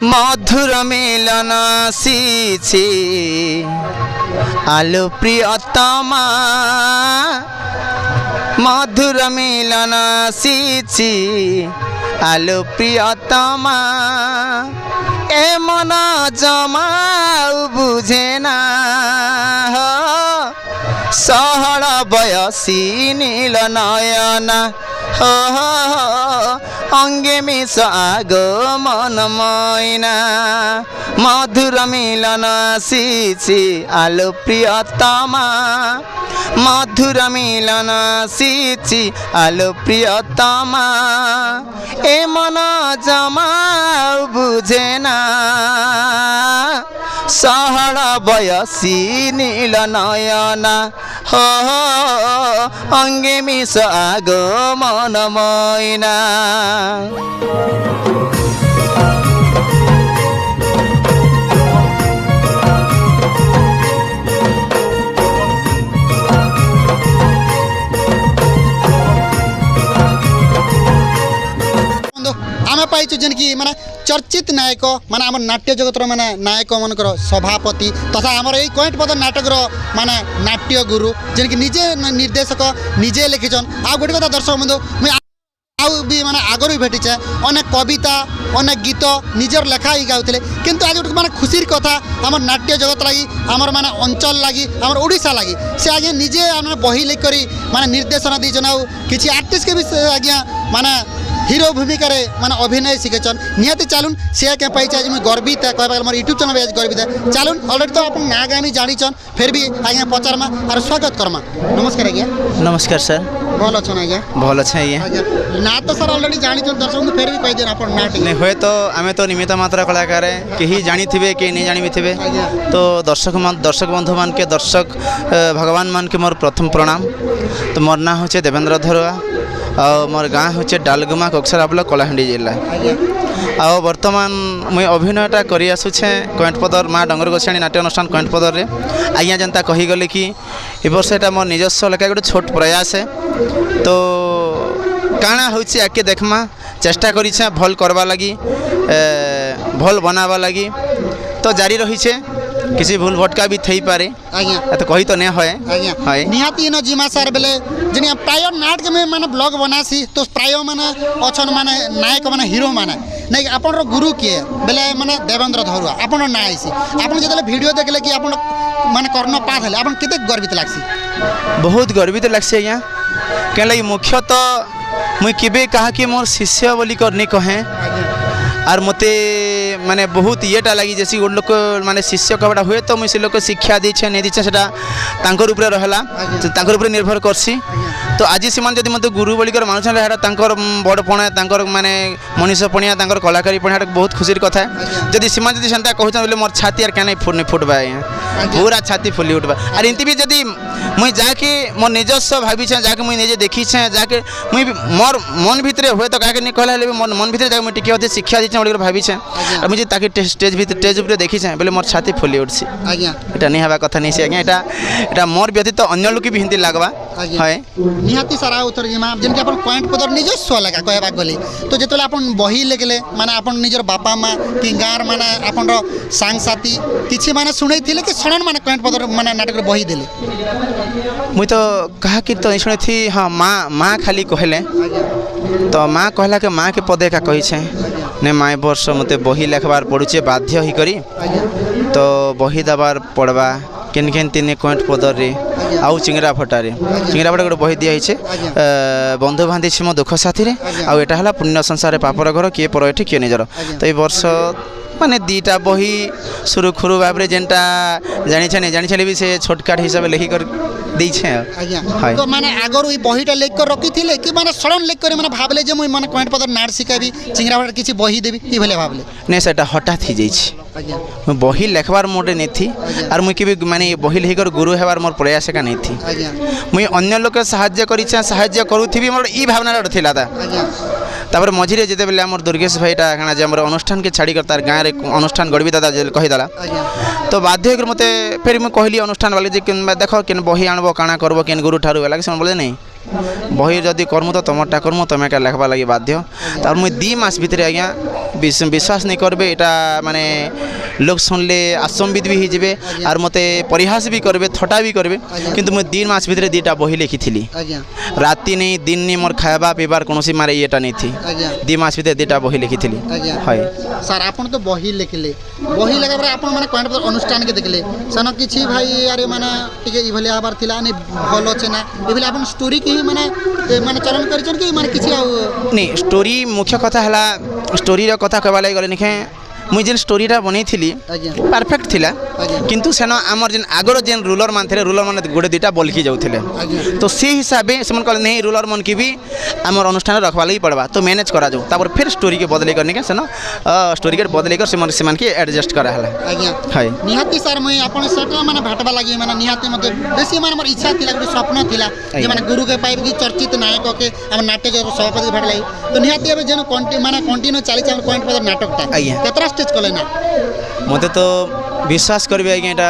मधुर मिलन सीछी आलो प्रियतमा मधुर मिलन सीछी आलो प्रियतमा ए मन जमा बुझेना हो सहल बयसी नील नयना हो अंगे मिस आगो मन मैना मधुर मिलन सीछी आलो प्रियतमा मधुर मिलन सीछी आलो प्रियतमा ए मन जमा बुझेना सहल बयसी नील नयना हो अंगे मिस आगो मन मैना। आम पाइचु जेन कि माने चर्चित नायक माने आम नाट्य जगत माने नायक मनकर सभापति तथा आमर यही कईटपद नाटक माने नाट्य गुरु जेन कि निजे निर्देशक निजे लिखिछन। आ गोटे कथा दर्शक बंधु मुझे आउ भी माने आगर भी भेटिछे अनेक कविता अनेक गीत निजर लेखा ही गाउथिले किंतु आज गोटे माने खुशीर कथा आमर नाट्य जगत लगी आमर माने अंचल लगी आमर ओडिशा लगी से आगे निजे आम बही लिख करी माने निर्देशन दीछन आउ किछि आर्टिस्ट के भी आज्ञा माने हिरो भूमिका माने अभिनय शिखेछन निहाती चलुन से क्या पाई आज मुझे गर्वित है कहबा मोर यूट्यूब चैनल आज गर्वित है चलुन ऑलरेडी तो आप ना गामी जानीछन फिर भी आज्ञा पचारमा और स्वागत करमा। नमस्कार आज्ञा। नमस्कार सर। भल अच्छा आज्ञा। भल अच्छा आज्ञा ना तो सर ऑलरेडी जानीछन दर्शक फिर भी कहि देन अपन ना नहीं हुए तो आमे तो निमित्त मात्र कलाकार कहीं जानी थे कहीं नहीं जानी थे तो दर्शक बंधु मान के दर्शक भगवान मान के मोर प्रथम प्रणाम। तो मोर ना होचे देवेंद्र धरुआ और मोर गाँ होचे डालगुमा कक्सरा ब्लॉक कलाहांडी जिला आ बर्तमान मुई अभिनयटा करी आसुछे कईटपदर माँ डंगर गोसाणी नाट्य अनुष्ठान कईटपदर रे आज्ञा जनता कहीगले कि ए वर्ष एटा मोर निजस्व लेखा गोटे छोट प्रयास है तो काଣା होची आके देखमा चेष्टा करिछे भल करवा लगी भल बनावा लगी तो जारी रहीछे किसी भूल भटका भी थई पारे आज्ञा तो कही तो नहीं होए आज्ञा निहाती न जिमा सर बेले जनी प्राय नाटक में माने ब्लॉग बनासी तो प्राय माने अछन माने नायक माने हीरो माने नहीं आपन गुरु किए बेले माने देवेंद्र धरुआ आपन ना आइसी आपन जतले वीडियो देखले कि आपन माने कर्ण पाठ हले आपन केते गर्वित लागसी। बहुत गर्वित लागसी आज्ञा के लगी मुख्यतः मुई केबे कहा कि मोर शिष्य बोली करनी कहे और मते माने बहुत येटा लगी जैसी गोटे लोक माने शिष्य कबड़ा हुए तो मुझे लोक शिक्षा दीछे नहीं दीछे सेटा तांकर ऊपर रहला तांकर ऊपर निर्भर करसी तो आज से जब मत गुरु बोलिकर मानुछन हेटा तांकर बड़पणा तांकर माने मनीषपणिया तांकर कलाकारी पणिया बहुत खुशीर कथा जदि सीमा जदि सेंता कहछन बोले मोर छाती यार क्या नहीं फुटबा पूरा छाती फुली उठबा और इनती भी जदि मुई जाके मोर निजस्व भावी जाके मुई निजे देखी जाके मुई मोर मन भितर हुए तो क्या नहीं कहला मोर मन भितर जाके मुई टिके अधे शिक्षा दीछे बोलिकर भावी और मुझे ताकि स्टेज ऊपर देखी बोले मोर छाती फुली उठसी एटा नहीं हवा कथा नहीं से आज्ञा एटा मोर व्यतीत अन्य लोक भी हिंदी लागबा है निहाती सारा उतर जिमा जेनके अपन पॉइंट पदर निजस्व लगा कहबा गली तो जेतले अपन बही लेगले माने अपन निजर बापा माँ कि गाँव माने अपन सांग साथी किछि माने सुनै थिले कि सणन माने पॉइंट पदर माने नाटक बही देले मुई तो कहा कि तो शुणी थी हाँ माँ खाली कहले तो माँ कहला के माँ के पदे का कही छे ने माँ वर्ष मते बही लेखबार पड़ुचे बाध्य ही करी तो बही दबार पड़वा केन केन तीन कईट पदर रे आउ चिंगरा फटा गोटे बही दिखाई बंधु बांधी मो दुख साथी रे आउ एटा हला पुण्य संसार पापर घर किए पर एठी किए निजर तो ये वर्ष माने दीटा बही सुरुखुरु भाव में जेनटा जानी भी से छोटकाट हिसाब लिखी कर दीछे तो माने आगर ई बहीटा लेख कर रखी थिले कि माने सडन लेख कर माने भाबले जे मुई माने कईट पदर नाट सिखाबी चिंगरा फटा किछि बही देबी ई भले भाबले नै सेटा हठात ही जाइछि मैं बही लेखबार मोटे नहीं थी और मुझे भी माने बही लेखिकर गुरु हेबार मोर प्रयास का नहीं थी मुई अन्य लोक साहाय्य करिछा साहाय्य करूथि मोर ई भावना थिला था तापर मझिरे जिते बेले आमर दुर्गेश भाईटा काना जे आमर अनुष्ठान के छाड़ी कर तार गाँव रे अनुष्ठान गड़बी दादा कहीदेला तो बाध्य फिर मुझे कहली अनुष्ठान वाले जे देख केन बही आणबो काना करबो केन गुरु ठारू लगे बोले नहीं বহি যদি করমু তো তোমারটা করমু তুমি একা লেখবা লাগি বাধ্য তার মুই 2 মাস ভিতরে আজ্ঞা বিশ্বাস নেই করবে এটা মানে লোক শুনলে আশ্চম্বিত বি হয়ে আর মতে পরিহাস বি করবে থটা বি করবে কিন্তু মুই 2 মাস ভিতরে 2টা বহি লিখিলি আজ্ঞা রাতি নেই দিন নেই মোর খাইবা পিবার কোনসি মারে ইয়েটা নেই থি আজ্ঞা 2 মাস ভিতরে 2টা বহি লিখিলি আজ্ঞা হয় স্যার আপন তো বহি লিখিলে বহি লেখা পরে আপন মানে কয়েকটা অনুষ্ঠানকে দেখলে সেন কিছু ভাই আরে মানে টিকে ইভলি হবার থিলা নি ভালো আছে না এভলি আপন স্টোরি কি মানে মানে চলন করিছন কি মানে কিছু নি স্টোরি মুখ্য কথা হলা স্টোরির কথা কহবা লাগি গলে নিখে মুই যেন স্টোরিটা বনাইছিলি আজ্ঞা পারফেক্ট থিলা আজ্ঞা কিন্তু সেন আমার যেন আগর যেন রুলর মান ଥିଲେ রুলর মানে গোটে 2টা বলকি যাଉଥିଲେ আজ্ঞা তো সেই হিসাবে সেমন কলে নেই রুলর মন কি भी আমার অনুষ্ঠানে রাখবা লাগি পড়বা তো ম্যানেজ করা যাও তারপর ফির স্টোরি কে বদলাই করনে কে সেন স্টোরি কে বদলাই কর সেমান কে এডজস্ট করা হলা আজ্ঞা হয় নিহাতি স্যার মুই আপন সেটা মানে ভাটবা লাগি মানে নিহাতি মতে বেশি মানে আমার ইচ্ছা থিলা গোটে স্বপ্ন থিলা যে মানে গুরু কে পাইব কি চর্চিত নায়ক কে আমার নাট্য জগত সভাপতি ভাট লাগি তো নিহাতি এবে যেন মানে কন্টিনিউ চালিছে আমার পয়েন্ট পদ নাটকটা আজ্ঞা কেতরা স্টেজ কলে না মতে তো বিশ্বাস করবে আজ্ঞা এটা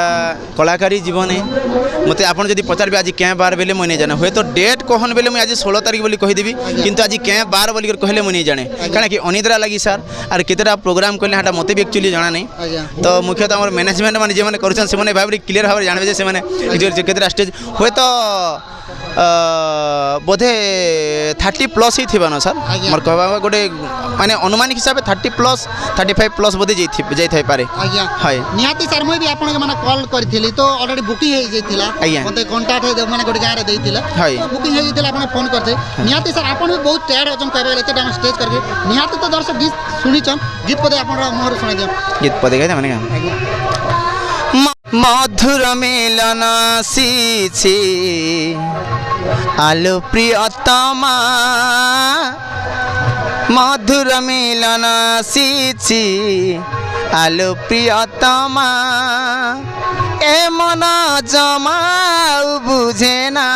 কলাকারী জীবনে মতে আপনার যদি পচারবে আজ ক্যাঁ বার বেলে মুই নেই জানে হয়তো ডেট কহন বেলে মুই আজ 16 তারিখ বলি কহিদেবি কিন্তু আজ ক্যাঁ বার বলি কহিলে মুই নেই জানে কারণ কি অনিদ্রা লাগি স্যার আর কেতেটা প্রোগ্রাম করলে হাটা মতে বি একচুয়ালি জানা নেই আজ্ঞা তো মুখ্যতঃ আমার ম্যানেজমেন্ট মানে যে করছেন সে ভাবে ক্লিয়ার ভাবে জানবে যে সে কেতেটা স্টেজ হয়তো বোধে 30+ হি থিবা না স্যার আজ্ঞা। মোর কহবা গোটে মানে অনুমানিক হিসাবে 30+ 35+ বোধে যাই থাই পারে আজ্ঞা হয় নিহাতি স্যার মুই বি আপনাকে মানে কল করিଥିଲି তো অলরেডি বুকিং হয়ে যাইতিলা আজ্ঞা। মতে কন্টাক্ট মানে গোটে গাঁরে দেইতিলা হয়। বুকিং হয়ে যাইতিলা আপনি ফোন করতে নিহাতি স্যার আপন বি বহুত টায়ার্ড অছন কইবা গলে এতটা স্টেজ করকে নিহাতি তো দর্শক গীত শুনিছন গীত পদে আপনারা মোহর শুনাই দিও গীত পদে গাইতে মানে আজ্ঞা মধুর মিলন আসিছি আলো প্রিয়তমা মধুর মিলন আসিছি আলো প্রিয়তমা এ মন জমাও বুঝে না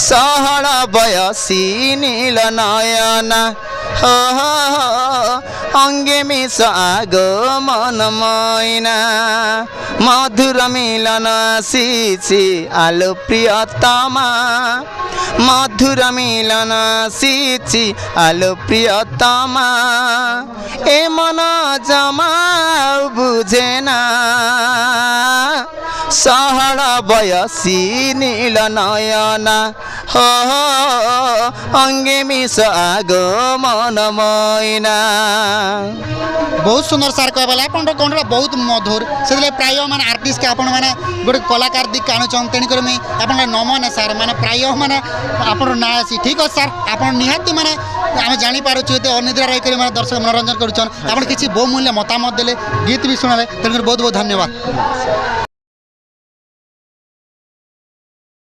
সহল বয়সী নীল নয়না অঙ্গে মিশ আগ মন ময়না মধুর মিলন আসিছি আলো প্রিয়তমা মধুর মিলন আসিছি আলো প্রিয়তমা এ মন জমাও বুঝে না সহল বয়সী নীল নয়না অঙ্গে মিশ আগ মন ময়না बहुत सुंदर सार कहबा आपन कंठरा बहुत मधुर से प्राय माने आर्टिस्ट के आपण माने गोटे कलाकार दिख आणुछन तेणी कर मैं आपन नमन सार माने प्राय माने आपन ना आसी ठीक है सार आपन निहाती माने आम जानी पारुछु ते अनिद्रा रही कर माने दर्शक मनोरंजन करूछन आपन किछि बहुमूल्य मतामत देले गीत भी सुनाले तेणु बहुत बहुत धन्यवाद।